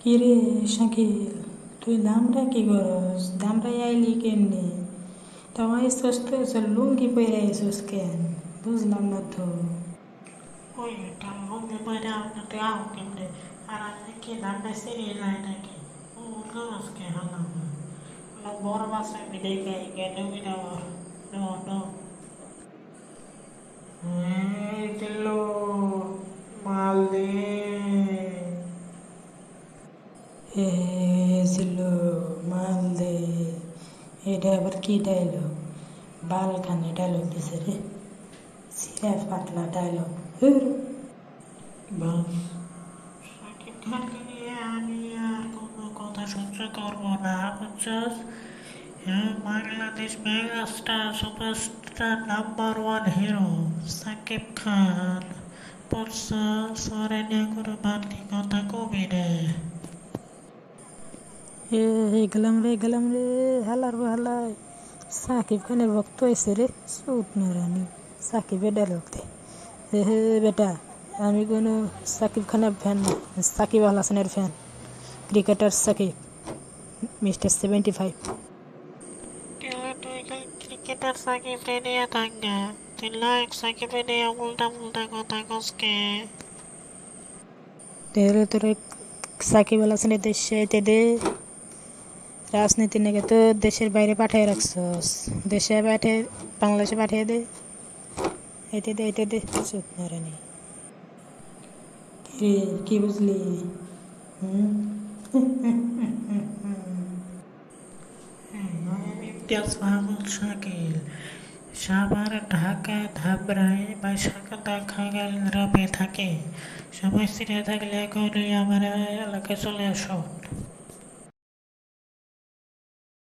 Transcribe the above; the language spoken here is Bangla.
কিরে শাকিল, তুই দামরা কি করস? দামরাই আইলি কেমনি? তোমার তো লুঙ্গি পরে আইসস কেন? বুঝলাম না তো। ওই এটা লুঙ্গি পরে আপনাদের আও কেমনে? আর আমি কি দামটা সিরিয়ে যায় নাকি? ও নমস্কে হালাম বড় বাসা আমি দেখে গেলে নেওয়ার নো নো দিল মাল দে এ ছিল মাল দে, এটা আবার কি ডায়লগ? বালখানে ডায়লগ দিছে রে, সিরা পাতলা ডায়লগ। বাস সাকিব খানকে নিয়ে আমি আর কোনো কথা সহ্য করবো না বুঝছস Bangladesh megastar superstar number one hero Shakib Khan পড়ছা সরে নিয়ে করে বাড়তি কথা কবি রে গেলাম রে, হালার হালাই সাকিব খানের ভক্ত হয়েছে রে, সুত রানী সাকিবের ডায়লগ দে। হে বেটা, আমি কোনো সাকিব খানের ফ্যান না, সাকিব আল হাসানের ফ্যান। Cricketer Shakib, mister 75। তাহলে তুই খালি ক্রিকেটার সাকিব রে নিয়ে থাক না তুই লাইক সাকিবে নিয়ে উল্টা উল্টা কথা কসকে তাহলে তোর সাকিব আল হাসানের দেশে এতে দে, রাজনীতি নাকি তো দেশের বাইরে পাঠিয়ে রাখছস, দেশে পাঠিয়ে, বাংলাদেশে পাঠিয়ে দে, এতে দে সুত রানী। রে কি বুঝলি? হুম। ইমতিয়াজ মাহমুদ শাকিল সাভার ঢাকা ধাবরায় বৈশাখা দেখা গেল রবে থাকে সময় স্থিরে থাকলে এখনই আমার এলাকায় চলে আসো